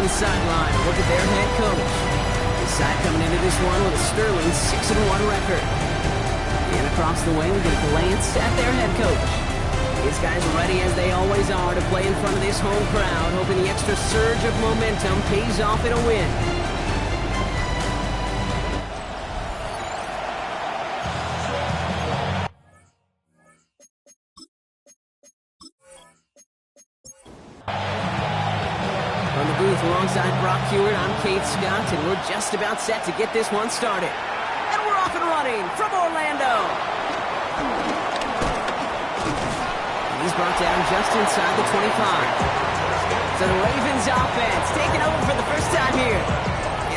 Ravens sideline. Look at their head coach. His side coming into this one with a sterling 6-1 record. And across the way, we get a glance at their head coach. These guys ready as they always are to play in front of this home crowd, hoping the extra surge of momentum pays off in a win. From the booth alongside Brock Hewitt, I'm Kate Scott, and we're just about set to get this one started. And we're off and running from Orlando. He's brought down just inside the 25. So the Ravens offense taking over for the first time here.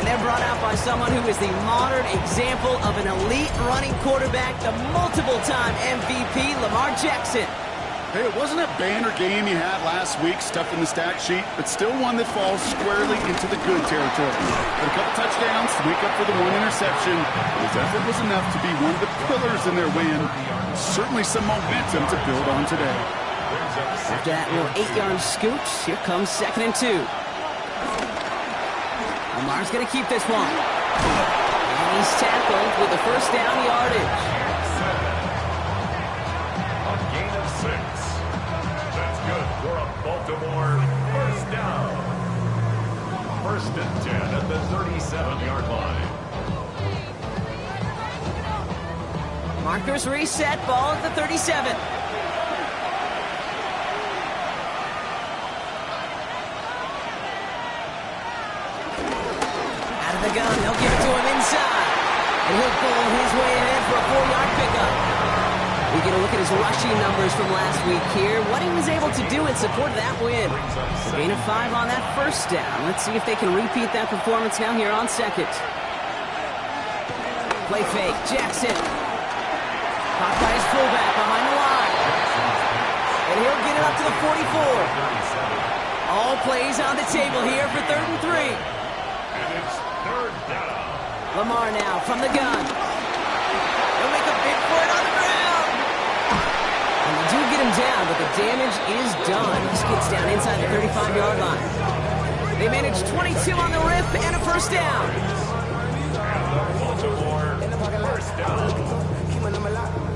And they're brought out by someone who is the modern example of an elite running quarterback, the multiple-time MVP, Lamar Jackson. Hey, it wasn't a banner game you had last week, stuffed in the stat sheet, but still one that falls squarely into the good territory. With a couple touchdowns to make up for the one interception, his effort was enough to be one of the pillars in their win. Certainly some momentum to build on today. After that little 8-yard scooch, here comes 2nd and 2. Lamar's going to keep this one. And he's tackled with the first down yardage. A gain of 6. That's good for a Baltimore first down. 1st and 10 at the 37-yard line. Markers reset, ball at the 37. Out of the gun, they'll give it to him inside. And he'll pull his way ahead for a 4-yard pickup. We get a look at his rushing numbers from last week here, what he was able to do in support of that win. A gain of 5 on that first down. Let's see if they can repeat that performance now here on 2nd. Play fake, Jackson. Caught by his fullback behind the line. And he'll get it up to the 44. All plays on the table here for 3rd and 3. And it's 3rd down. Lamar now from the gun. He'll make a big for it on the ground. And they do get him down, but the damage is done. He skids down inside the 35-yard line. They manage 22 on the rip and a first down. And the Baltimore first down.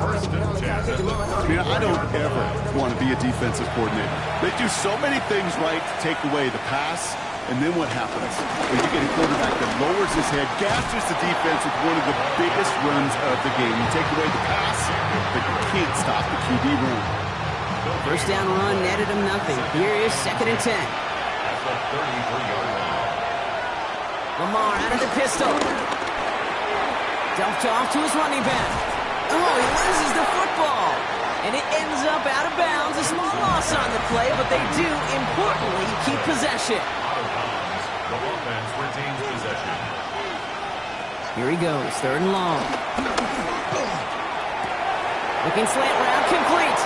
1st and 10 at the 30. I mean, I don't ever want to be a defensive coordinator. They do so many things right to take away the pass, and then what happens? When you get a quarterback that lowers his head, gashes the defense with one of the biggest runs of the game. You take away the pass, but you can't stop the QB run. First down run netted him nothing. Here is 2nd and 10. At the 33-yard line. Lamar out of the pistol. Dumped off to his running back. Oh, he loses the football. And it ends up out of bounds. A small loss on the play, but they do, importantly, keep possession. Out of bounds. The offense retains possession. Here he goes, 3rd and long. Looking slant route, complete.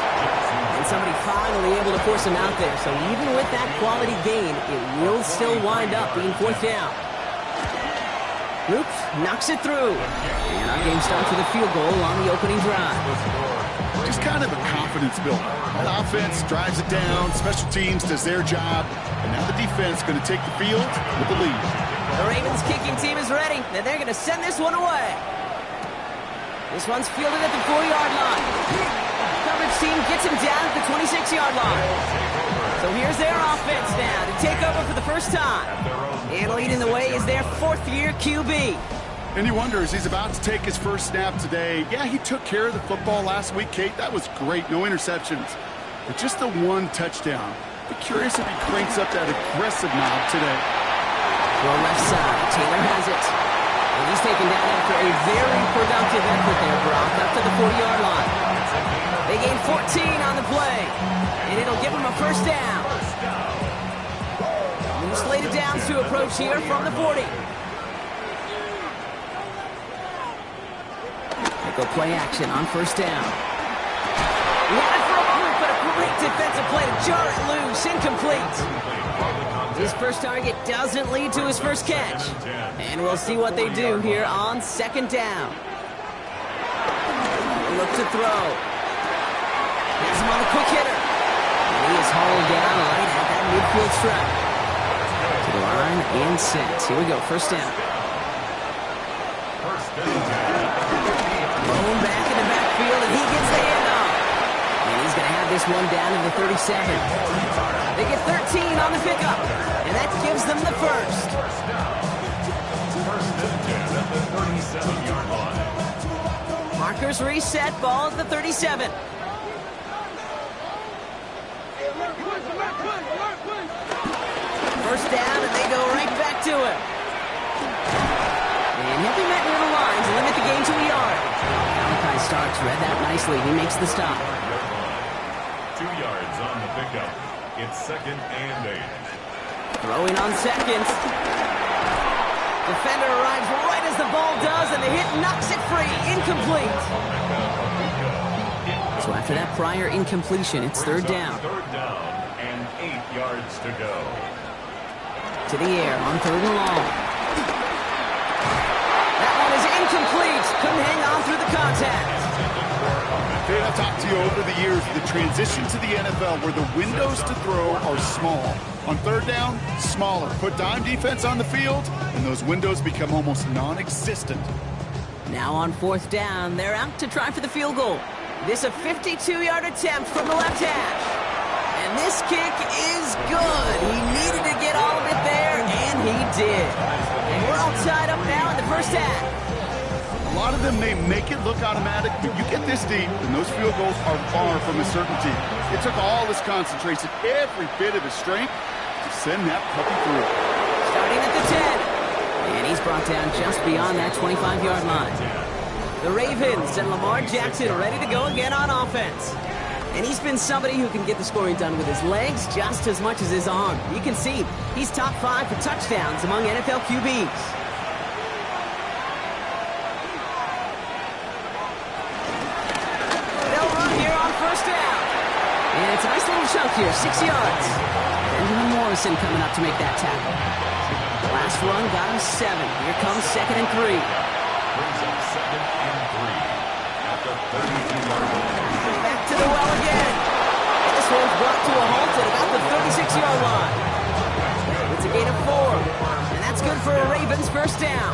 And somebody finally able to force him out there. So even with that quality gain, it will still wind up being 4th down. Oops, knocks it through. And our game starts with a field goal on the opening drive. Just kind of a confidence builder. That offense drives it down, special teams does their job, and now the defense going to take the field with the lead. The Ravens kicking team is ready, and they're going to send this one away. This one's fielded at the 4-yard line. Coverage team gets him down at the 26-yard line. So here's their offense now to take over for the first time. And leading the way is their 4th-year QB. And you wonder, as he's about to take his first snap today, yeah, he took care of the football last week, Kate. That was great, no interceptions. But just the one touchdown. Be curious if he cranks up that aggressive knob today. Well, left side, Taylor has it. And he's taken down after a very productive effort there, Brock, up to the 40-yard line. They gain 14 on the play, and it'll give them a first down. New slated downs to approach here from the 40. They go play action on first down. He had it for a moment, but a great defensive play to jar it loose, incomplete. His first target doesn't lead to his first catch. And we'll see what they do here on 2nd down. Look to throw. Has him on the quick hitter. And he is hauled down right at that midfield stripe. To the line line and set. Here we go, first down. First and 10. Thrown back in the backfield, and he gets the handoff. And he's going to have this one down to the 37. They get 13 on the pickup, and that gives them the first. First and 10 at the 37-yard line. Markers reset, ball at the 37. First down, and they go right back to him. And he'll be met near the line to limit the gain to a yard. Malachi Starks read that nicely. He makes the stop. 2 yards on the pickup. It's second and 8. Throwing on seconds. Defender arrives right as the ball does, and the hit knocks it free. Incomplete. So after that prior incompletion, it's third down. Third down and 8 yards to go. To the air on third and long. That one is incomplete. Couldn't hang on through the contact. Dave, I've talked to you over the years, the transition to the NFL where the windows to throw are small. On third down, smaller. Put dime defense on the field, and those windows become almost non-existent. Now on fourth down, they're out to try for the field goal. This a 52-yard attempt from the left hash. And this kick is good. He needed to get all of it there, and he did. And we're all tied up now in the first half. A lot of them may make it look automatic, but you get this deep, and those field goals are far from a certainty. It took all his concentration, every bit of his strength, to send that puppy through. Starting at the 10. And he's brought down just beyond that 25-yard line. The Ravens and Lamar Jackson ready to go again on offense. And he's been somebody who can get the scoring done with his legs just as much as his arm. You can see he's top 5 for touchdowns among NFL QBs. They'll run here on first down. And it's a nice little chunk here, 6 yards. Benjamin Morrison coming up to make that tackle. Last run got him 7. Here comes second and 3. Brings up second and 3 at the 32-yard line. Back to the well again. This one's brought to a halt at about the 36-yard line. It's a gain of 4. And that's good for a Ravens first down.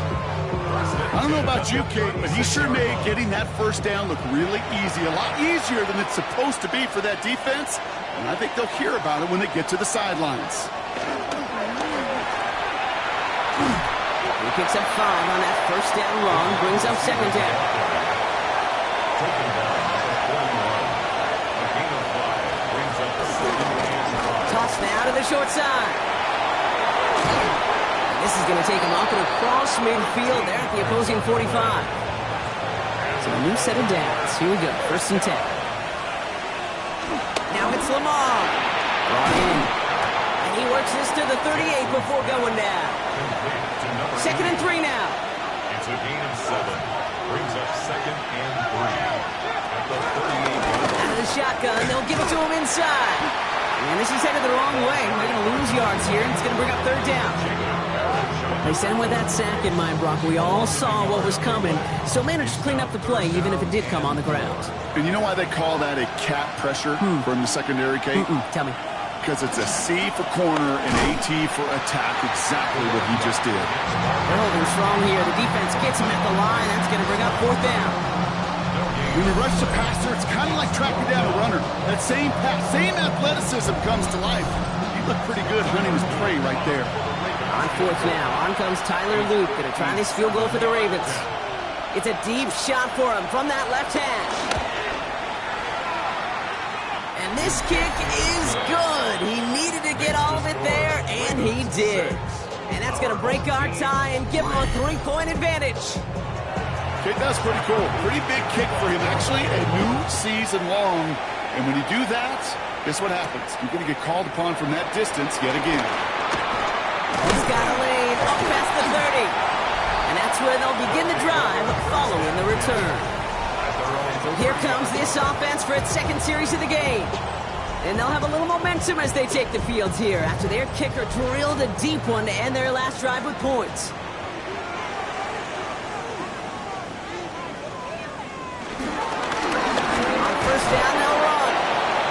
I don't know about you, Kate, but he sure made getting that first down look really easy. A lot easier than it's supposed to be for that defense. And I think they'll hear about it when they get to the sidelines. He picks up 5 on that first down run, brings up second down. Taken down at the 41. A gain of 5 brings up second and 5. Toss now to the short side. This is going to take him up and across midfield there at the opposing 45. So a new set of downs. Here we go, first and 10. Now it's Lamar. Brought in. And he works this to the 38 before going down. Second and 3 now. It's a gain of 7. Brings up second and 3 at the 38-yard line. Out of the shotgun, they'll give it to him inside. And this is headed the wrong way. They're going to lose yards here, and it's going to bring up third down. They sent him with that sack in mind, Brock. We all saw what was coming, so managed to clean up the play, even if it did come on the ground. And you know why they call that a cat pressure from the secondary, Kate? Tell me. Because it's a C for corner and AT for attack, exactly what he just did. They're holding strong here. The defense gets him at the line. That's going to bring up fourth down. When you rush the passer, it's kind of like tracking down a runner. That same pass, same athleticism comes to life. He looked pretty good hunting his prey right there. On fourth now, on comes Tyler Luke, going to try this field goal for the Ravens. It's a deep shot for him from that left hash. And this kick is good. He needed to get all of it there, and he did. And that's going to break our tie and give him a 3-point advantage. Okay, that's pretty cool. Pretty big kick for him, actually, a new season long. And when you do that, guess what happens? You're going to get called upon from that distance yet again. He's got a lane up past the 30. And that's where they'll begin the drive following the return. So here comes this offense for its second series of the game. And they'll have a little momentum as they take the field here after their kicker drilled a deep one to end their last drive with points. On first down, they'll run.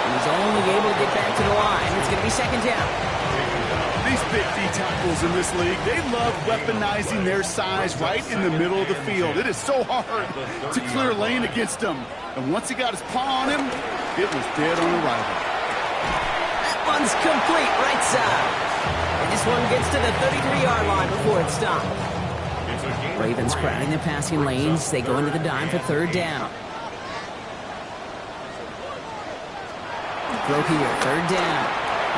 And he's only able to get back to the line. It's going to be second down. These big tackles in this league. They love weaponizing their size right in the middle of the field. It is so hard to clear lane against them. And once he got his paw on him, it was dead on arrival. That one's complete right side. And this one gets to the 33-yard line before it stopped. Ravens crowding their passing lanes. They go into the dime for third down. Throw here, third down.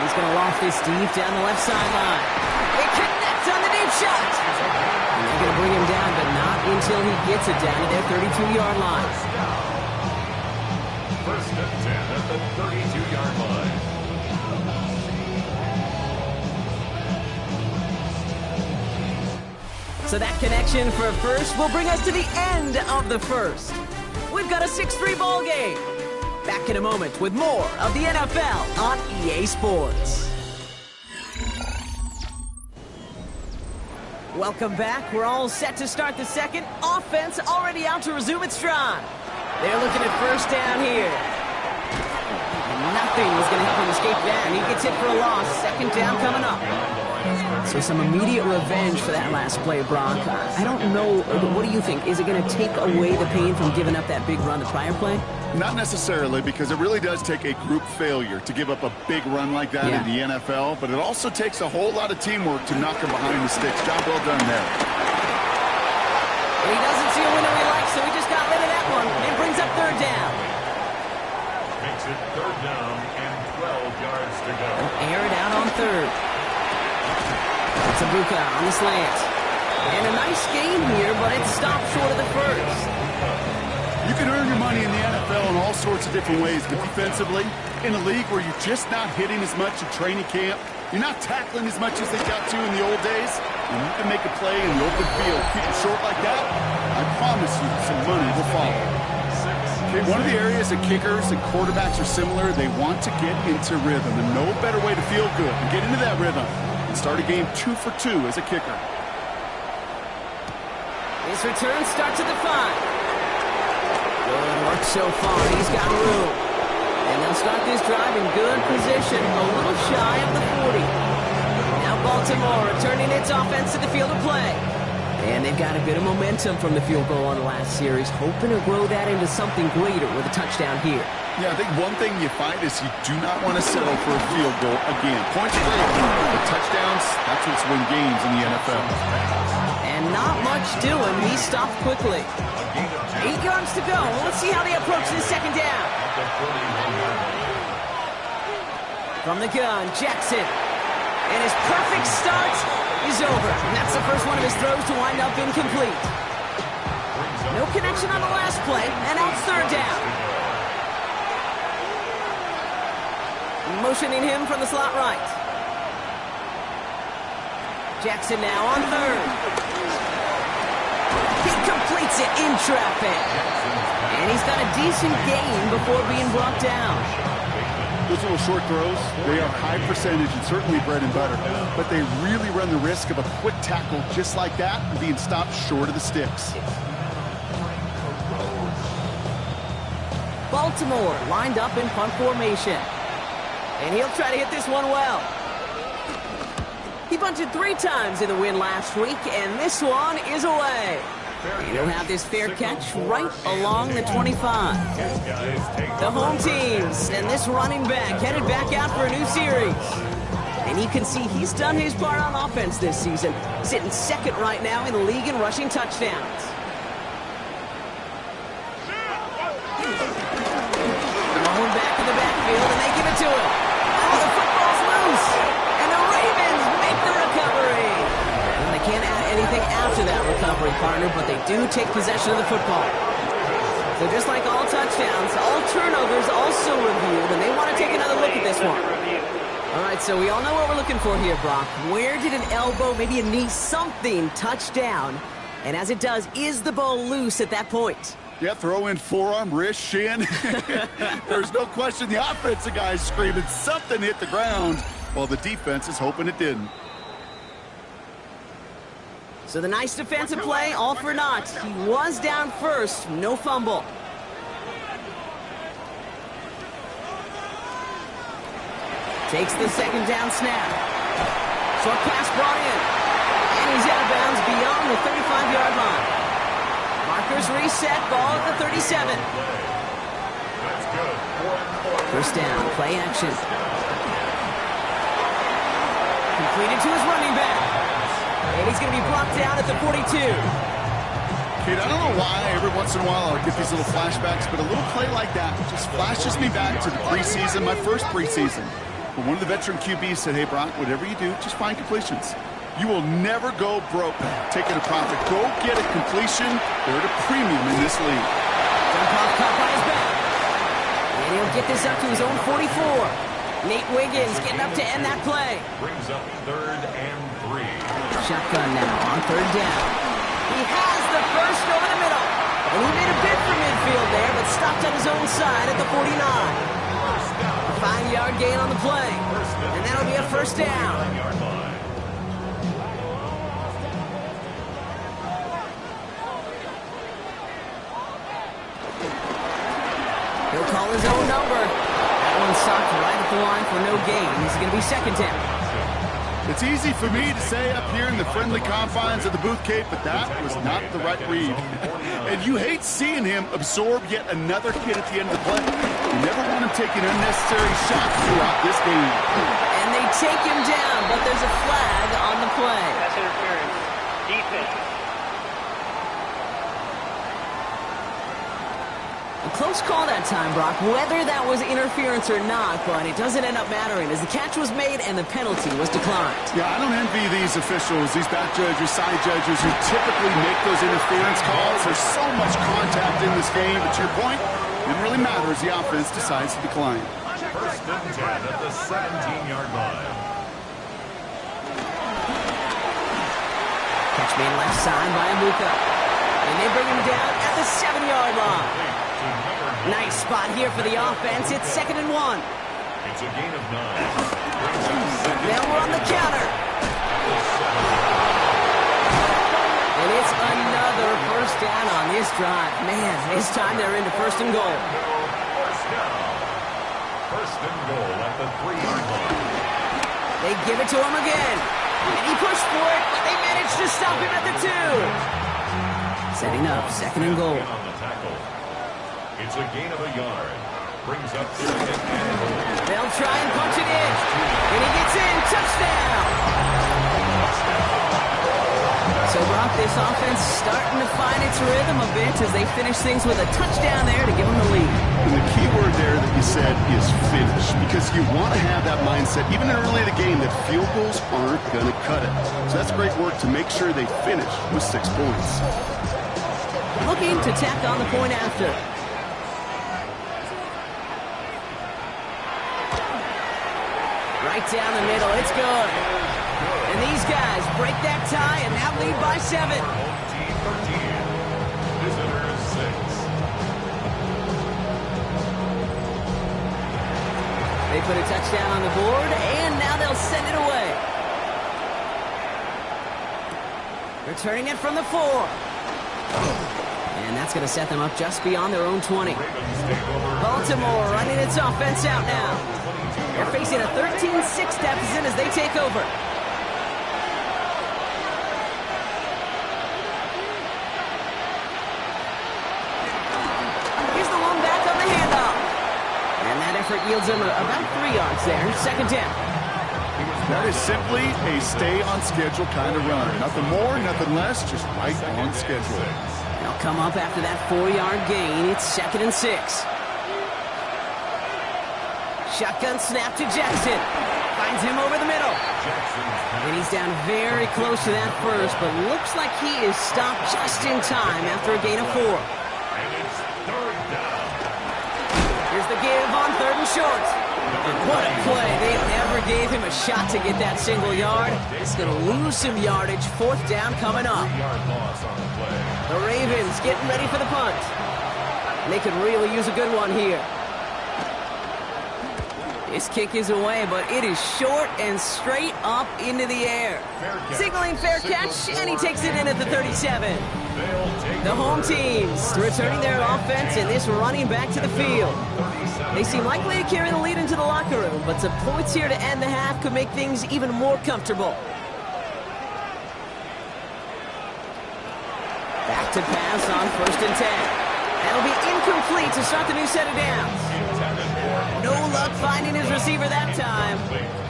He's going to loft this deep down the left sideline. They connect on the deep shot. And they're going to bring him down, but not until he gets it down to their 32-yard line. First and 10 at the 32-yard line. So that connection for first will bring us to the end of the first. We've got a 6-3 ball game. Back in a moment with more of the NFL on EA Sports. Welcome back. We're all set to start the second. Offense already out to resume its stride. They're looking at first down here. And nothing was going to help him escape that. And he gets hit for a loss. Second down coming up. So some immediate revenge for that last play, Brock. I don't know. What do you think? Is it going to take away the pain from giving up that big run the prior play? Not necessarily, because it really does take a group failure to give up a big run like that in the NFL, but it also takes a whole lot of teamwork to knock him behind the sticks. Job well done there. He doesn't see a window he likes, so he just got rid of that one. It brings up third down. Makes it third down and 12 yards to go. Air it out on third. It's Ibuka on the slant. And a nice gain here, but it stopped short of the first. You can earn your money in the NFL in all sorts of different ways, but defensively, in a league where you're just not hitting as much in training camp, you're not tackling as much as they got to in the old days, and you can make a play in the open field, keep it short like that, I promise you some money will follow. Okay, one of the areas that kickers and quarterbacks are similar, they want to get into rhythm, and no better way to feel good and get into that rhythm and start a game 2 for 2 as a kicker. His return starts at the 5. Good work so far. He's got room. And they'll start this drive in good position, a little shy of the 40. Now Baltimore returning its offense to the field of play. And they've got a bit of momentum from the field goal on the last series, hoping to grow that into something greater with a touchdown here. Yeah, I think one thing you find is you do not want to settle for a field goal again. Points are great, but touchdowns, that's what's win games in the NFL. And not much doing. He stopped quickly. 8 yards to go. Let's see how they approach this second down. From the gun, Jackson. And his perfect start is over. And that's the first one of his throws to wind up incomplete. No connection on the last play, and now it's third down. Motioning him from the slot right. Jackson now on third. He completes it in traffic. And he's got a decent gain before being brought down. Those little short throws, they are high percentage and certainly bread and butter, but they really run the risk of a quick tackle just like that and being stopped short of the sticks. Baltimore lined up in punt formation. And he'll try to hit this one well. He bunted 3 times in the win last week, and this one is away. He'll have this fair catch right along the 25. The home teams and this running back headed back out for a new series. And you can see he's done his part on offense this season, sitting second right now in the league in rushing touchdowns. Going back in the backfield, and they give it to him. Oh, the football's loose. And the Ravens make the recovery. And they can't add anything after that recovery, partner, but they do take possession of the football. So just like all touchdowns, all turnovers also reviewed, and they want to take another look at this one. All right, so we all know what we're looking for here, Brock. Where did an elbow, maybe a knee, something touch down? And as it does, is the ball loose at that point? Yeah, throw in forearm, wrist, shin. There's no question the offensive guy's screaming something hit the ground while the defense is hoping it didn't. So the nice defensive play, all for naught. He was down first, no fumble. Takes the second down snap. Short pass brought in. And he's out of bounds beyond the 35-yard line. Markers reset, ball at the 37. That's good. First down, play action. Completed to his running back. And he's going to be brought down at the 42. Kid, I don't know why every once in a while I'll get these little flashbacks, but a little play like that just flashes me back to the preseason, my first preseason. When one of the veteran QBs said, hey, Brock, whatever you do, just find completions. You will never go broke taking a profit. Go get a completion. They're at a premium in this league. Dump off caught by his back. And he'll get this up to his own 44. Nate Wiggins getting up to end that play. Brings up 3rd and 3. Shotgun now on 3rd down. He has the first over the middle. And he made a bid for midfield there, but stopped on his own side at the 49. A 5-yard gain on the play. And that'll be a first down. He'll call his own number. That one stopped right at the line for no gain. He's going to be 2nd down. It's easy for me to say up here in the friendly confines of the Booth Cape, but that was not the right read. And you hate seeing him absorb yet another hit at the end of the play. You never want him taking unnecessary shots throughout this game. And they take him down, but there's a flag on the play. Pass interference. Defense. A close call that time, Brock, whether that was interference or not, but it doesn't end up mattering as the catch was made and the penalty was declined. Yeah, I don't envy these officials, these back judges, side judges who typically make those interference calls. There's so much contact in this game, but to your point, it didn't really matter as the offense decides to decline. 1st and 10 at the 17-yard line. Catch made left side by Amuka. And they bring him down at the 7-yard line. Nice spot here for the offense. It's 2nd and 1. It's a gain of 9. Now we're on the counter. And it's another first down on this drive. Man, this time they're into 1st and goal. First down. 1st and goal at the 3-yard line. They give it to him again. And he pushed for it, but they managed to stop him at the 2. Setting up 2nd and goal. On the tackle. It's a gain of a yard. Brings up 2nd and goal. They'll try and punch it in. And he gets in. Touchdown. So, Brock, this offense starting to find its rhythm a bit as they finish things with a touchdown there to give them the lead. And the key word there that you said is finish, because you want to have that mindset, even early in the game, that field goals aren't going to cut it. So that's great work to make sure they finish with 6 points. Looking to tack on the point after. Right down the middle, it's good. And these guys break that tie and now lead by 7. Home team 13. Visitors 6. They put a touchdown on the board, and now they'll send it away. Returning it from the 4. And that's going to set them up just beyond their own 20. Baltimore running its offense out now. They're facing a 13-6 deficit as they take over. Here's the one back on the handoff. And that effort yields them about 3 yards there. 2nd down. That is simply a stay-on-schedule kind of run. Nothing more, nothing less, just right on schedule. They'll come up after that 4-yard gain. It's 2nd and 6. Shotgun snap to Jackson. Finds him over the middle. And he's down very close to that first, but looks like he is stopped just in time after a gain of 4. And it's 3rd down. Here's the give on 3rd and short. And what a play. They never gave him a shot to get that single yard. It's going to lose some yardage. 4th down coming up. 3-yard loss on the play. The Ravens getting ready for the punt. And they could really use a good one here. This kick is away, but it is short and straight up into the air. Signaling fair catch, and he takes it in at the 37. The home teams returning their offense and this running back to the field. They seem likely to carry the lead into the locker room, but some points here to end the half could make things even more comfortable. Back to pass on 1st and 10. That'll be incomplete to start the new set of downs. No luck finding his receiver that time.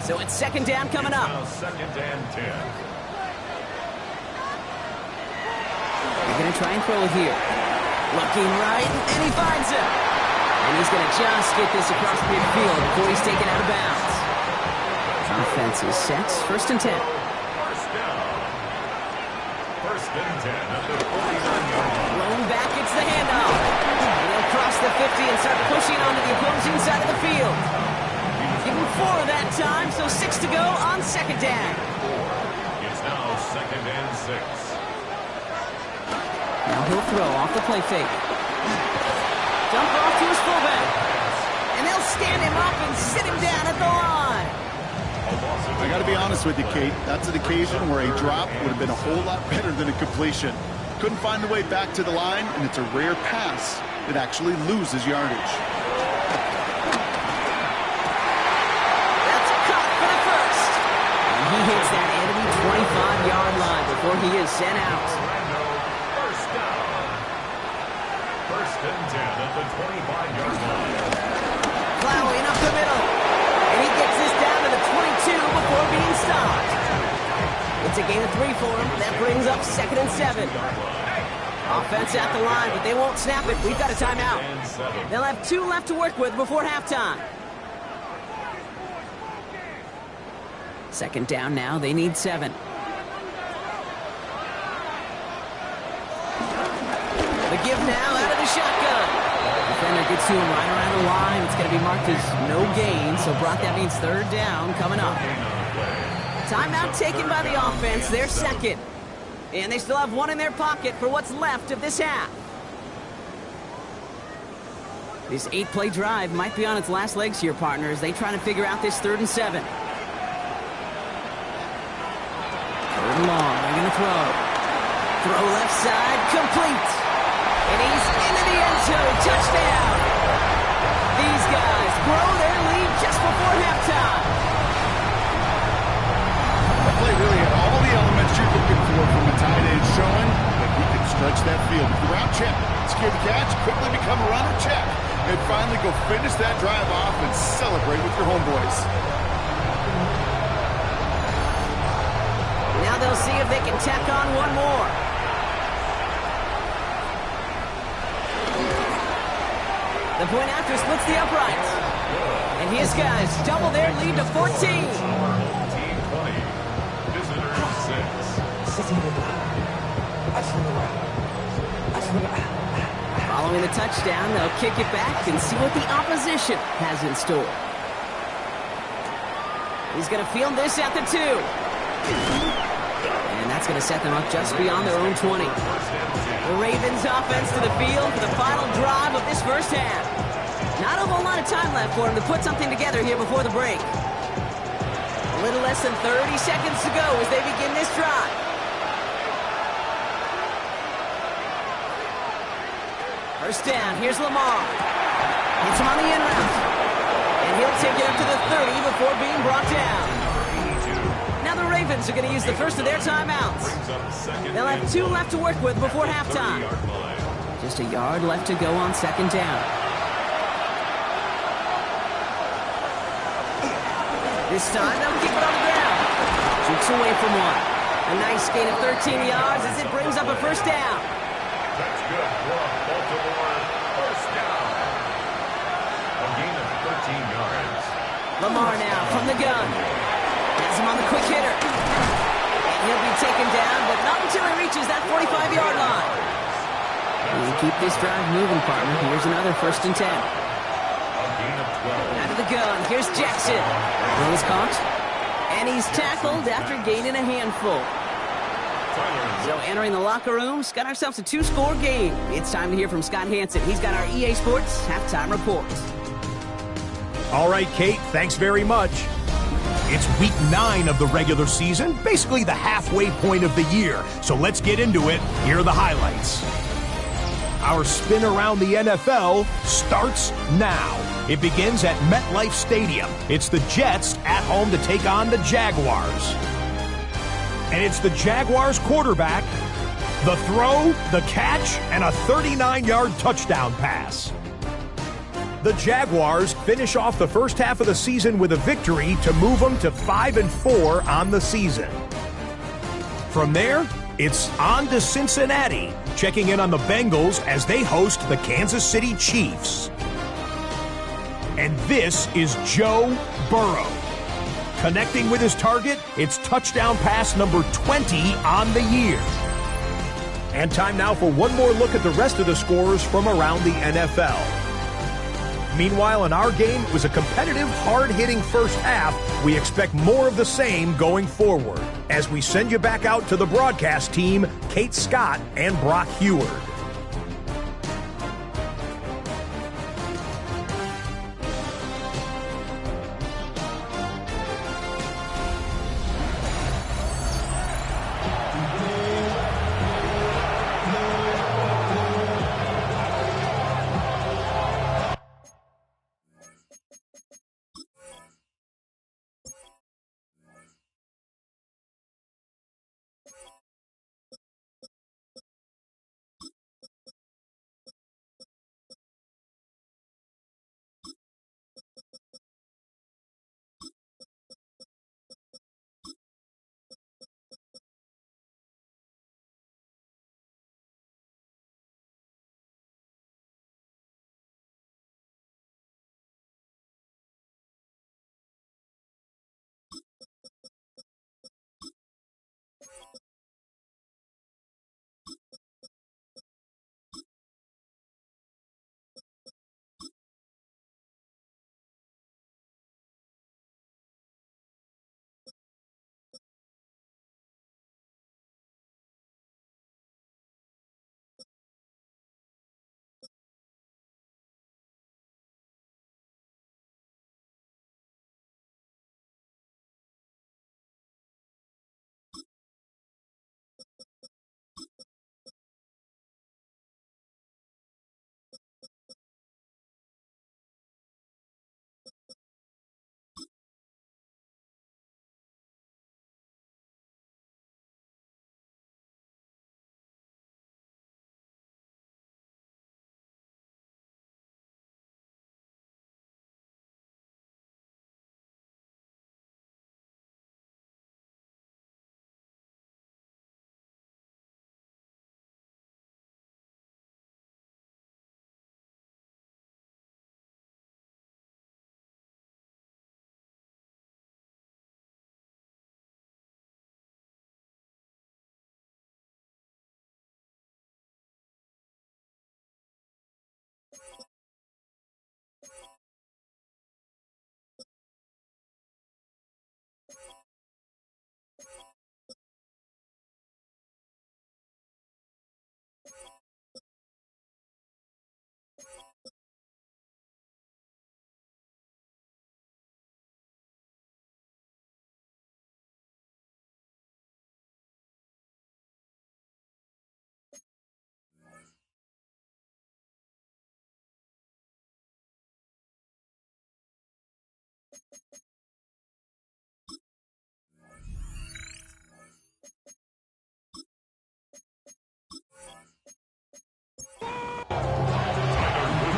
So it's 2nd down coming up. Now 2nd and 10. They're going to try and throw it here. Looking right, and he finds him. And he's going to just get this across midfield before he's taken out of bounds. Offense is set. 1st and 10. First down. 1st and 10 at the 49-yard line. Rolling back, it's the handoff. And he'll cross the 50 and start pushing onto the opposing side of the field. Give him 4 that time, so 6 to go on 2nd down. It's now 2nd and 6. Now he'll throw off the play fake. Dump off to his fullback. And they'll stand him up and sit him down at the line. I got to be honest with you, Kate. That's an occasion where a drop would have been a whole lot better than a completion. Couldn't find the way back to the line, and it's a rare pass that actually loses yardage. That's caught for the first. And he hits that enemy 25-yard line before he is sent out. First down. 1st and 10 at the 25-yard line. Plowing up the middle. And he gets this down to the 22 before being stopped. It's a gain of 3 for him. That brings up 2nd and 7. Offense at the line, but they won't snap it. We've got a timeout. They'll have 2 left to work with before halftime. 2nd down now. They need 7. The give now out of the shotgun. Defender gets to him right around the line. It's going to be marked as no gain, so Brock, that means 3rd down coming up. Timeout taken by the offense. They're 2nd. And they still have 1 in their pocket for what's left of this half. This 8-play drive might be on its last legs here, partners. They trying to figure out this 3rd and 7. 3rd and long. They're going to throw. Throw left side. Complete. And he's into the end zone. Touchdown. These guys grow their lead just before halftime. That play really had all the elements you're looking for from a tight end, showing that he can stretch that field. Route check, secure the catch, quickly become a runner, check, and finally go finish that drive off and celebrate with your homeboys. Now they'll see if they can tack on 1 more. The point after splits the uprights. And his guys double their lead to 14. Team 20. Visitors 6. Following the touchdown, they'll kick it back and see what the opposition has in store. He's going to field this at the 2. And that's going to set them up just beyond their own 20. The Ravens offense to the field for the final drive of this first half. Not a whole lot of time left for him to put something together here before the break. A little less than 30 seconds to go as they begin this drive. First down, here's Lamar. Hits him on the in route. And he'll take it up to the 30 before being brought down. Now the Ravens are going to use the first of their timeouts. They'll have 2 left to work with before halftime. Just a yard left to go on 2nd down. This time they'll keep it on the ground. Shoots away from 1. A nice gain of 13 yards as it brings up a first down. That's good for a Baltimore first down. A gain of 13 yards. Lamar now from the gun. Has him on the quick hitter. And he'll be taken down, but not until he reaches that 45-yard line. And keep this drive moving, partner. Here's another 1st and 10. A gain of 12. Out of the gun. Here's Jackson. Throw is caught. And he's tackled after gaining a handful. So entering the locker room, got ourselves a 2-score game. It's time to hear from Scott Hanson. He's got our EA Sports halftime report. All right, Kate, thanks very much. It's week 9 of the regular season, basically the halfway point of the year. So let's get into it. Here are the highlights. Our spin around the NFL starts now. It begins at MetLife Stadium. It's the Jets at home to take on the Jaguars. And it's the Jaguars quarterback, The throw, the catch, and a 39-yard touchdown pass. The Jaguars finish off the first half of the season with a victory to move them to 5-4 on the season. From there, it's on to Cincinnati, checking in on the Bengals as they host the Kansas City Chiefs. And this is Joe Burrow. Connecting with his target, it's touchdown pass number 20 on the year. And time now for one more look at the rest of the scores from around the NFL. Meanwhile, in our game, it was a competitive, hard-hitting first half. We expect more of the same going forward as we send you back out to the broadcast team, Kate Scott and Brock Heward.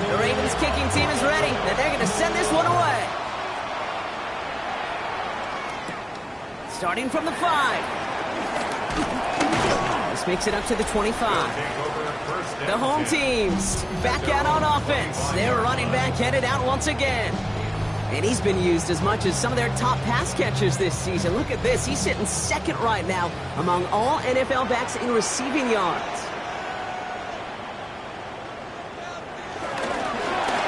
The Ravens kicking team is ready, and they're going to send this one away. Starting from the 5. This makes it up to the 25. The home team's back out on offense. Their running back headed out once again. And he's been used as much as some of their top pass catchers this season. Look at this. He's sitting second right now among all NFL backs in receiving yards.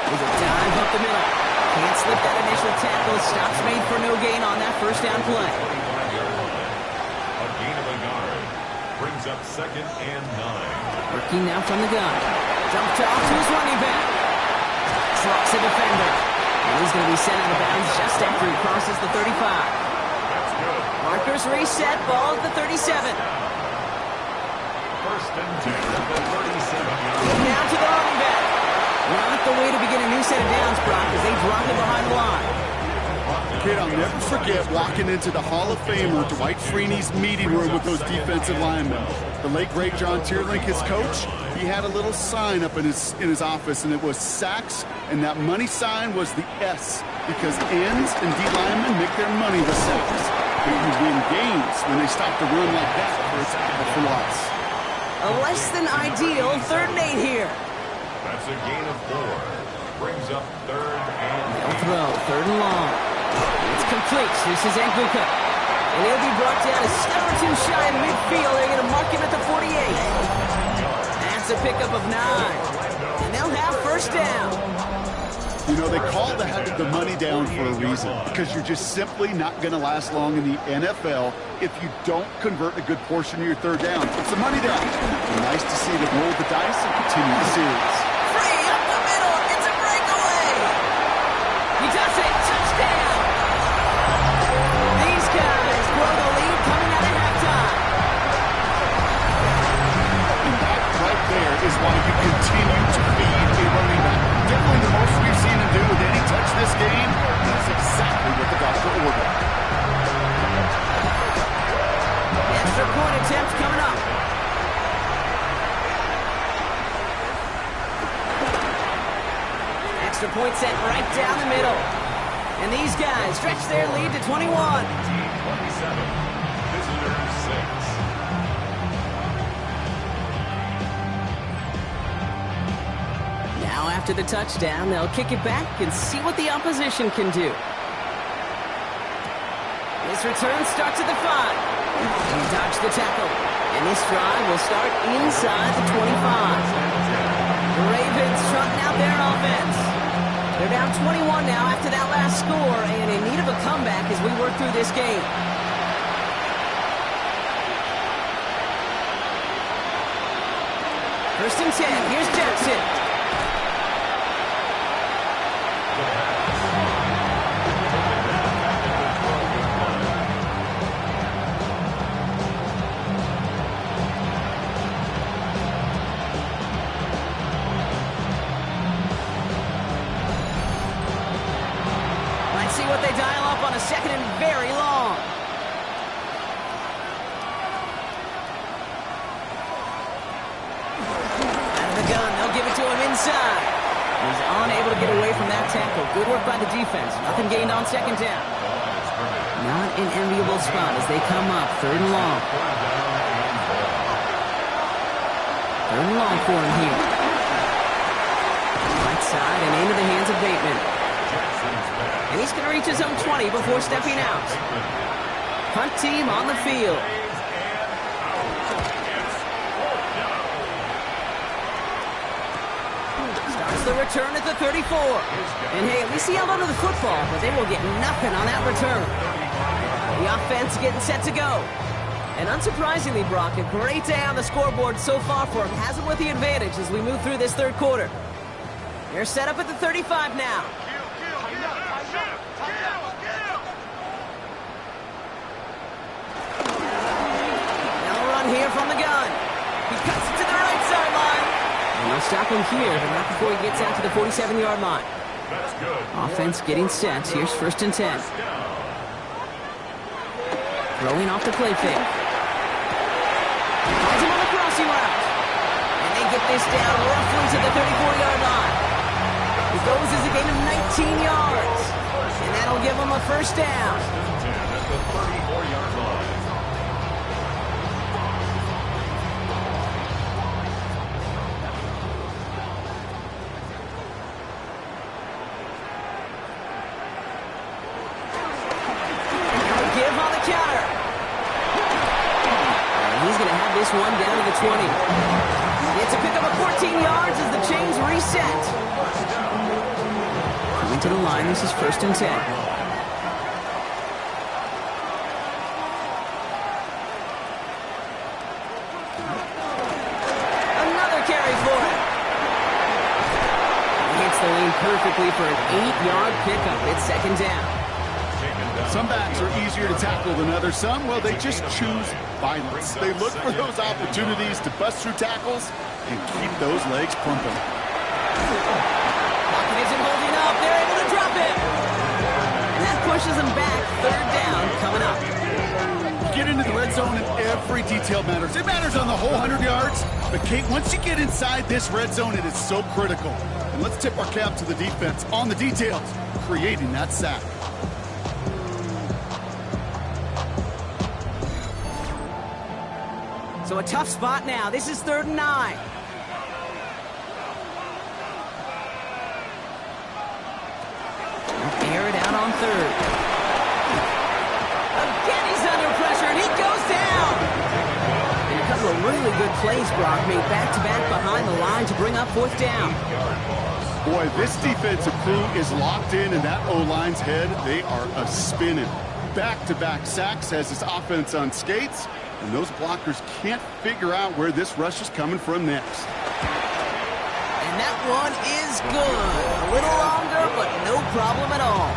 With a dive up the middle. Can't slip that initial tackle. Stops made for no gain on that first down play. A gain of a yard. Brings up 2nd and 9. Working now from the gun. Dumped off to his running back. Drops a defender. And he's going to be sent out of bounds just after he crosses the 35. That's good. Markers reset. Ball at the 37. 1st and 10 at the 37-yard. Now to the running back. Not the way to begin a new set of downs, Brock, as they drop it behind the line. Kid, I'll never forget walking into the Hall of Famer Dwight Freeney's meeting room with those defensive linemen. The late, great John Tierlink, his coach, he had a little sign up in his office, and it was sacks, and that money sign was the S, because ends and D linemen make their money with sacks. But you win games when they stop the run like that for a tackle for loss. A less than ideal 3rd and 8 here. That's a gain of 4. Brings up 3rd and They'll throw, 3rd and long. It's complete. This is Nguka. And he'll be brought down a step or two shy of midfield. They're going to mark him at the 48. That's a pickup of 9. And they'll have 1st down. You know, they call the money down for a reason, because you're just simply not going to last long in the NFL if you don't convert a good portion of your 3rd down. It's the money down. Nice to see them roll the dice and continue the series. Free up the middle. It's a breakaway. He does it. Touchdown. These guys grow the lead coming out of halftime. And that right there is why you continue to feed a running back. Definitely the most we've seen him do with any touch this game. That's exactly what the doctor ordered. Extra point attempt coming up. Extra point set right down the middle. And these guys stretch their lead to 21. 27. Visitors 6. Now after the touchdown, they'll kick it back and see what the opposition can do. This return starts at the 5. He dodged the tackle. And this drive will start inside the 25. The Ravens trotting out their offense. They're down 21 now after that last score and in need of a comeback as we work through this game. First and 10. Here's Jackson. See what they dial up on a 2nd and very long. Out of the gun, they'll give it to him inside. He's unable to get away from that tackle. Good work by the defense. Nothing gained on 2nd down. Not an enviable spot as they come up 3rd and long. 3rd and long for him here. Right side and into the hands of Bateman. And he's going to reach his own 20 before stepping out. Punt team on the field. Starts the return at the 34. And hey, at least he held onto the football, but they will get nothing on that return. The offense getting set to go. And unsurprisingly, Brock, a great day on the scoreboard so far for him. Has him with the advantage as we move through this 3rd quarter. They're set up at the 35 now. Here from the gun. He cuts it to the right sideline. And they'll stop him here, but not before he gets out to the 47-yard line. That's good. Offense getting set. Here's 1st and 10. Throwing off the play fake. Finds him on the crossing route. And they get this down roughly to the 34-yard line. It goes as a gain of 19 yards. And that'll give him a 1st down. 10 at the 34-yard line. This one down to the 20. It's a pickup of 14 yards as the chains reset. Coming to the line, this is 1st and 10. Another carry for him. He hits the lane perfectly for an 8-yard pickup. It's 2nd down. Some backs are easier to tackle than others. Some, well, they just choose violence. They look for those opportunities to bust through tackles and keep those legs pumping. Pocket isn't holding up. They're able to drop it. And that pushes them back. Third down coming up. You get into the red zone and every detail matters. It matters on the whole 100 yards. But, Kate, once you get inside this red zone, it is so critical. And let's tip our cap to the defense on the details, creating that sack. So a tough spot now. This is 3rd and 9. Air it out on 3rd. Again, he's under pressure, and he goes down. And a couple of really good plays, Brock, made back-to-back behind the line to bring up 4th down. Boy, this defensive crew is locked in that O-line's head. They are a-spinning. Back-to-back sacks has his offense on skates, and those blockers can't figure out where this rush is coming from next. And that one is good. A little longer, but no problem at all.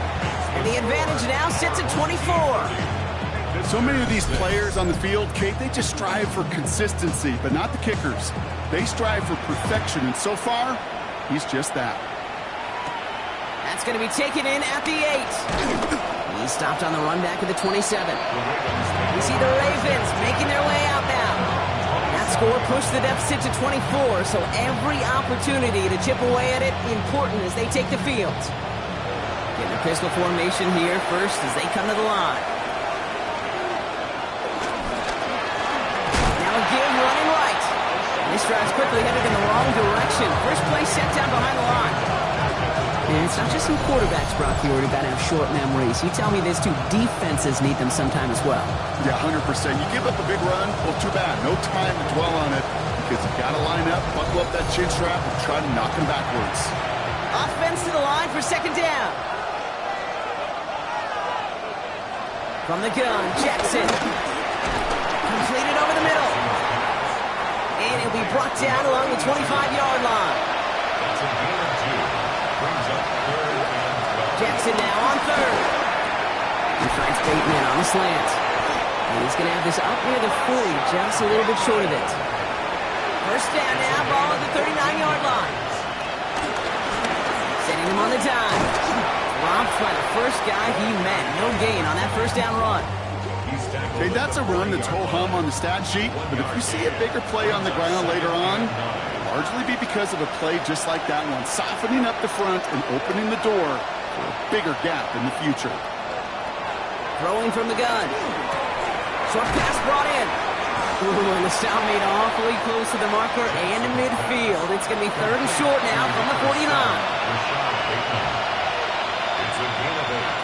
And the advantage now sits at 24. So many of these players on the field, Kate, they just strive for consistency, but not the kickers. They strive for perfection, and so far, he's just that. That's going to be taken in at the 8. He stopped on the run back at the 27. We see the Ravens making their way out now. That score pushed the deficit to 24, so every opportunity to chip away at it important as they take the field. Getting a pistol formation here first as they come to the line. Now a give running right. And this drive's quickly headed in the wrong direction. First play set down behind the line. And it's not just some quarterbacks, Brock, you already got to have short memories. You tell me this too, defenses need them sometime as well. Yeah, 100%. You give up a big run, well, too bad. No time to dwell on it because you got to line up, buckle up that chin strap, and try to knock him backwards. Offense to the line for 2nd down. From the gun, Jackson. Completed over the middle. And it'll be brought down along the 25-yard line. Jackson now on 3rd. He finds Bateman on the slant. And he's going to have this up near the 40, just a little bit short of it. First down now, ball at the 39-yard line. Setting him on the dime. Robbed by the first guy he met. No gain on that first down run. Okay, that's a run that's ho-hum on the stat sheet, but if we see a bigger play on the ground later on, largely be because of a play just like that one, softening up the front and opening the door for a bigger gap in the future. Throwing from the gun. Short pass brought in. Ooh, and the sound made awfully close to the marker and in midfield. It's going to be 3rd and short now from the 49.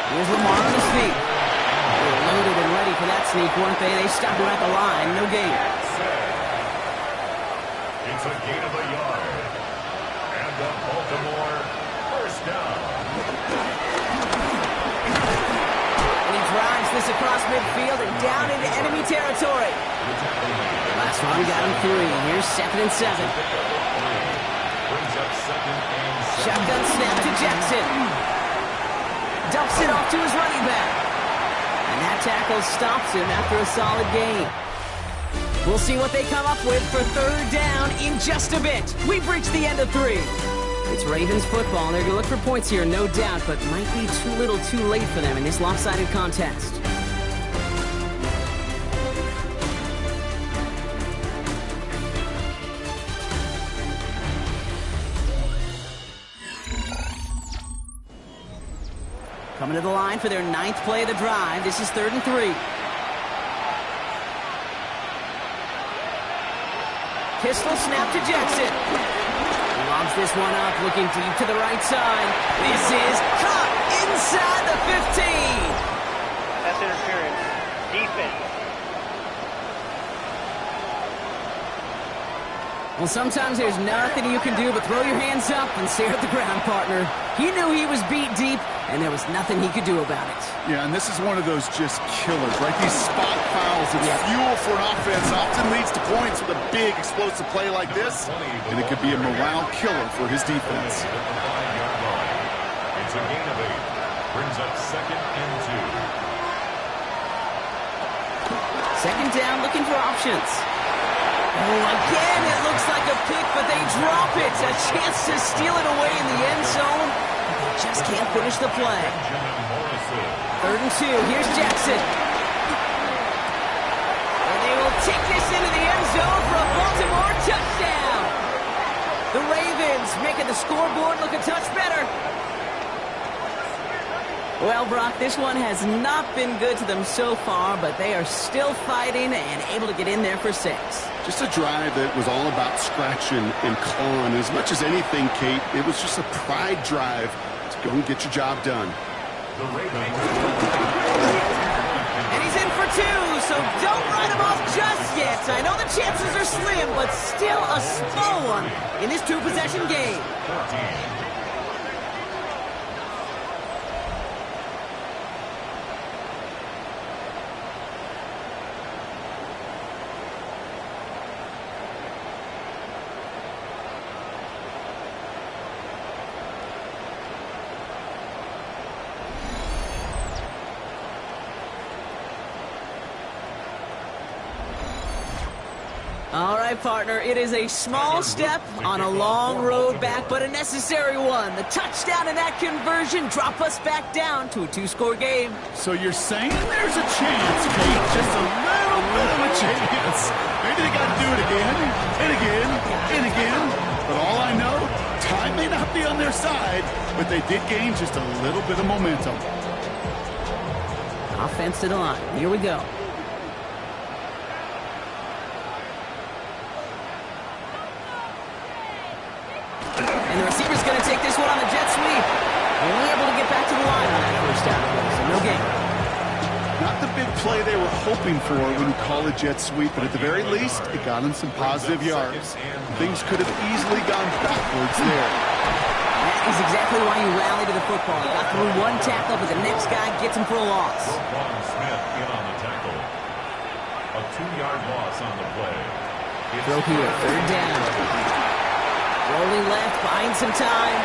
Here's Lamar on his feet. They were loaded and ready for that sneak, weren't they? They stopped him at the line. No gain. It's a gain of a yard. And the Baltimore first down. And he drives this across midfield and down into enemy territory. Last one got him 3. Here's 2nd and 7. Brings up 2nd and 7. Shotgun snap to Jackson. Dumps it off to his running back. And that tackle stops him after a solid gain. We'll see what they come up with for 3rd down in just a bit. We've reached the end of 3. It's Ravens football, and they're going to look for points here, no doubt, but might be too little too late for them in this lopsided contest. Coming to the line for their 9th play of the drive. This is 3rd and 3. Pistol snap to Jackson. He lobs this one up, looking deep to the right side. This is caught inside the 15. That's interference. Defense. Well, sometimes there's nothing you can do but throw your hands up and stare at the ground, partner. He knew he was beat deep, and there was nothing he could do about it. Yeah, and this is one of those just killers, right? These spot fouls, it's fuel for an offense, often leads to points with a big explosive play like this, and it could be a morale killer for his defense. It's a gain of 8. Brings up 2nd and 2. 2nd down, looking for options. Oh, again, it looks like a pick, but they drop it. A chance to steal it away in the end zone. They just can't finish the play. Benjamin Morrison. 3rd and 2. Here's Jackson. And they will take this into the end zone for a Baltimore touchdown. The Ravens making the scoreboard look a touch better. Well, Brock, this one has not been good to them so far, but they are still fighting and able to get in there for 6. Just a drive that was all about scratching and clawing. As much as anything, Kate, it was just a pride drive to go and get your job done. And he's in for 2, so don't write him off just yet. I know the chances are slim, but still a small one in this 2-possession game. All right, partner, it is a small step on a long road back, but a necessary one. The touchdown and that conversion drop us back down to a 2-score game. So you're saying there's a chance, Kate, just a little bit of a chance. Maybe they got to do it again, and again, and again. But all I know, time may not be on their side, but they did gain just a little bit of momentum. Offense to the line. Here we go. And the receiver's going to take this one on the jet sweep. Only able to get back to the line on that 1st down play, so no gain. Not the big play they were hoping for when you call a jet sweep, but at the very least, it got them some positive yards. Things could have easily gone backwards there. That is exactly why you rally to the football. You got through one tackle, but the next guy gets him for a loss. Roquan Smith in on the tackle. A 2-yard loss on the play. Throw here, 3rd down. Rolling left, buying some time.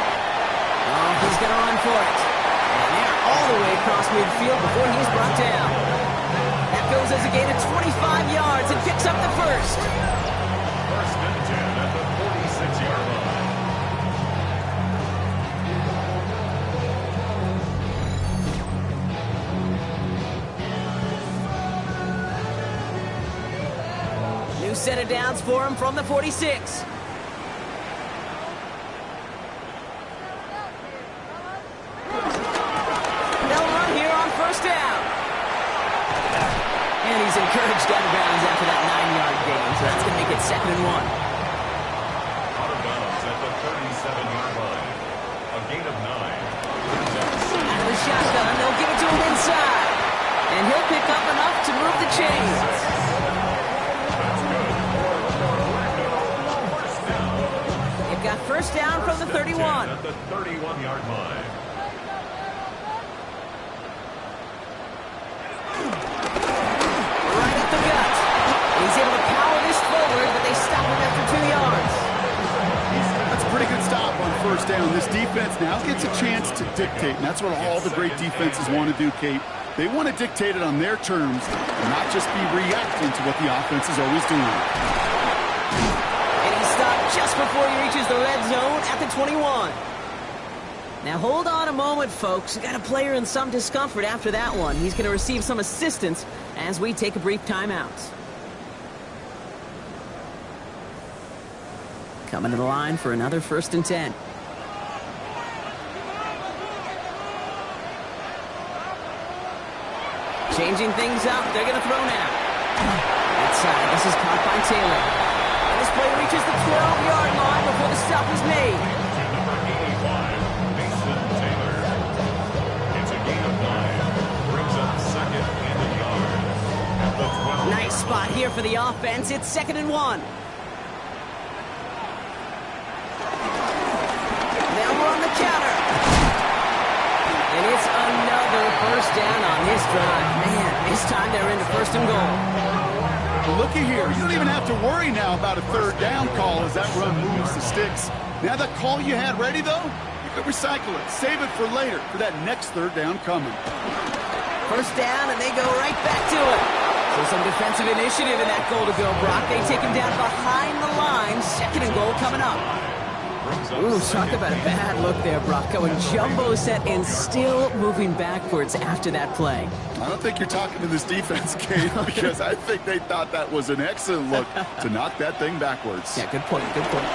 Oh, he's going to run for it. And they're all the way across midfield before he's brought down. That goes as a gain of 25 yards and picks up the 1st. 1st and 10 at the 46-yard line. New set of downs for him from the 46. Encouraged out of bounds after that 9-yard gain, so that's going to make it 2nd and 1. Out of bounds at the 37-yard line. A gain of 9. Out of the shotgun, they'll give it to him inside. And he'll pick up enough to move the chains. That's good. They've got 1st down from the 31. At the 31-yard line. He's able to power this forward, but they stop him after 2 yards. That's a pretty good stop on 1st down. This defense now gets a chance to dictate, and that's what all the great defenses want to do, Kate. They want to dictate it on their terms and not just be reacting to what the offense is always doing. And he stopped just before he reaches the red zone at the 21. Now hold on a moment, folks. We got a player in some discomfort after that one. He's going to receive some assistance as we take a brief timeout. Coming to the line for another 1st and 10. Changing things up. They're going to throw now. Outside. This is caught by Taylor. And this play reaches the 12-yard line before the stop is made. To number 85, Mason Taylor. It's a gain of 9. Brings up 2nd and a yard. At the 12. Nice spot here for the offense. It's 2nd and 1. Counter. And it's another 1st down on this drive. Man, this time they're into 1st and goal. Well, looky here. You don't even have to worry now about a 3rd down call as that run moves the sticks. Now that call you had ready, though, you could recycle it. Save it for later for that next 3rd down coming. 1st down, and they go right back to it. So some defensive initiative in that goal to go, Brock. They take him down behind the line. 2nd and goal coming up. Ooh, talk about a bad look there, Brock. Going jumbo set and still moving backwards after that play. I don't think you're talking to this defense, Kate, because I think they thought that was an excellent look to knock that thing backwards. Yeah, good point, good point.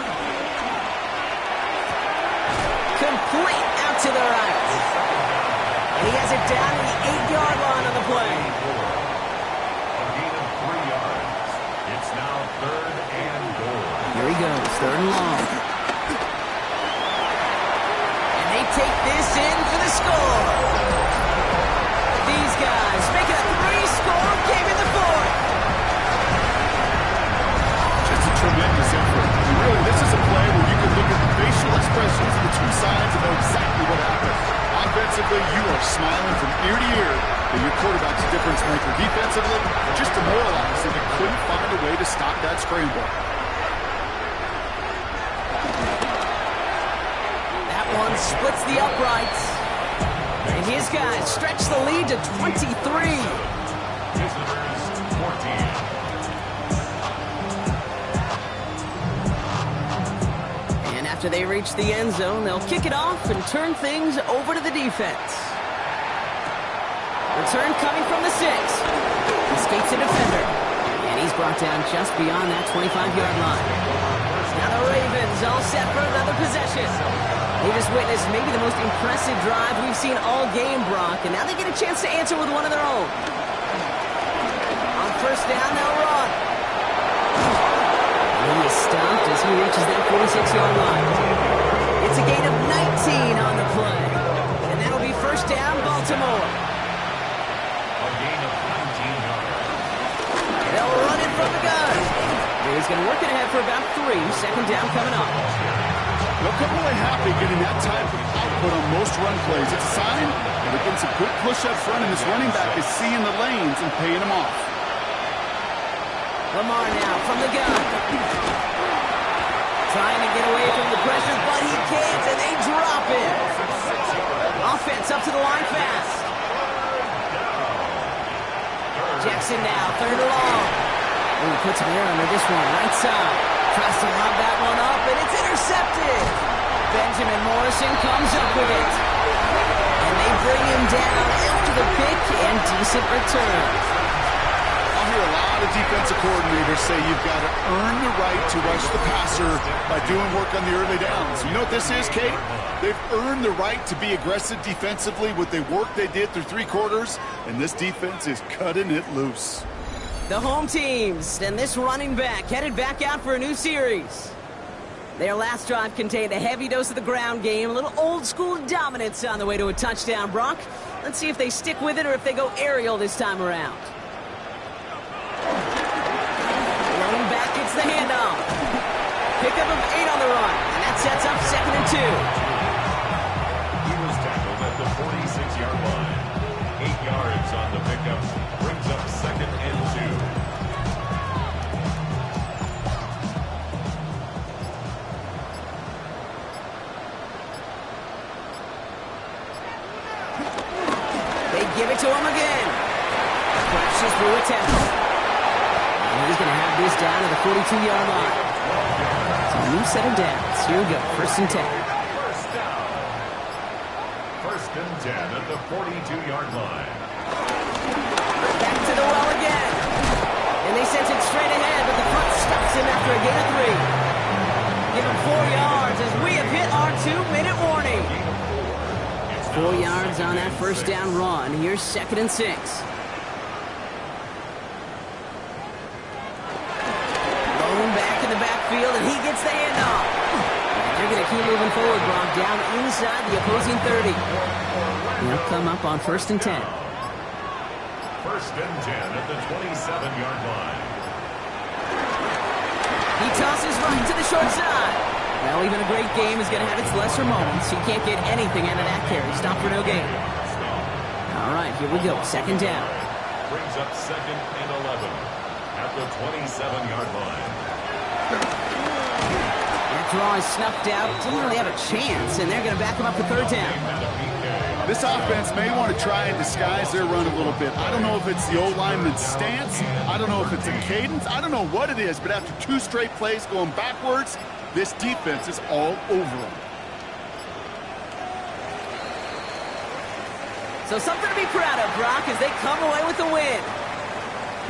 Complete out to the right. And he has it down to the 8-yard line on the play. A gain of 3 yards. It's now 3rd and goal. Here he goes, 3rd and long. And they take this in for the score. These guys make it a 3-score game in the 4th. Just a tremendous effort. And really, this is a play where you can look at the facial expressions of the two sides and know exactly what happened. Offensively, you are smiling from ear to ear that your quarterback's a difference maker. Defensively, just demoralized that they couldn't find a way to stop that scramble. That one splits the uprights. And his guys stretch the lead to 23. Visitors 14. After they reach the end zone, they'll kick it off and turn things over to the defense. Return coming from the 6. Escapes a defender. And he's brought down just beyond that 25-yard line. Now the Ravens all set for another possession. They just witnessed maybe the most impressive drive we've seen all game, Brock, and now they get a chance to answer with one of their own. On 1st down, they'll run. He is stopped as he reaches that 46-yard line. It's a gain of 19 on the play. And that'll be 1st down, Baltimore. A gain of 19 yards. They'll run it from the gun. He's going to work it ahead for about 3. 2nd down coming up. They'll come away happy getting that type of output on most run plays. It's a sign that they're getting some good push up front, and this running back is seeing the lanes and paying them off. Lamar now from the gun. Trying to get away from the pressure, but he can't, and they drop it. Offense up to the line fast. Jackson now, 3rd and long. Ooh, puts him there under this one, right side. Tries to lob that one up, and it's intercepted. Benjamin Morrison comes up with it. And they bring him down after the pick and decent return. I hear a lot of defensive coordinators say you've got to earn the right to rush the passer by doing work on the early downs. You know what this is, Kate? They've earned the right to be aggressive defensively with the work they did through 3 quarters, and this defense is cutting it loose. The home teams and this running back headed back out for a new series. Their last drive contained a heavy dose of the ground game, a little old-school dominance on the way to a touchdown, Brock. Let's see if they stick with it or if they go aerial this time around. Running back gets the handoff. Pickup of 8 on the run, and that sets up 2nd and 2. He was tackled at the 46-yard line. 8 yards on the pickup brings up 2nd and 2. They give it to him again. Crashes through a tackle. And he's going to have this down to the 42-yard line. So a new set of downs. Here we go, 1st and 10. First down. 1st and 10 at the 42-yard line. Back to the well again. And they sent it straight ahead, but the front stops him after a gain of 3. Give him 4 yards as we have hit our 2-minute warning. 4 yards on that 1st down run. Here's 2nd and 6. Lone back in the backfield, and he gets the handoff. They're going to keep moving forward, Brock, down inside the opposing 30. They'll come up on 1st and 10. 1st and 10 at the 27-yard line. He tosses right to the short side. Well, even a great game is going to have its lesser moments. He can't get anything out of that carry. Stop for no gain. All right, here we go. 2nd down. Brings up 2nd and 11 at the 27-yard line. That draw is snuffed out. Didn't really have a chance, and they're going to back him up to 3rd down. This offense may want to try and disguise their run a little bit. I don't know if it's the O-lineman's stance. I don't know if it's a cadence. I don't know what it is, but after 2 straight plays going backwards, This defense is all over them. So something to be proud of, Brock, as they come away with the win.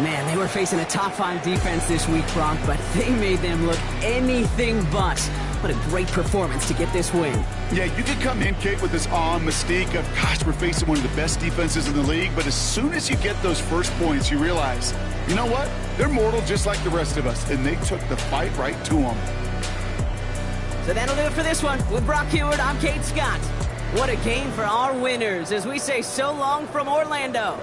Man, they were facing a top-5 defense this week, Brock, but they made them look anything but. What a great performance to get this win. Yeah, you can come in, Kate, with this awe and mystique of, gosh, we're facing one of the best defenses in the league, but as soon as you get those first points, you realize, you know what? They're mortal just like the rest of us, and they took the fight right to them. So that'll do it for this one. With Brock Huard, I'm Kate Scott. What a game for our winners as we say so long from Orlando.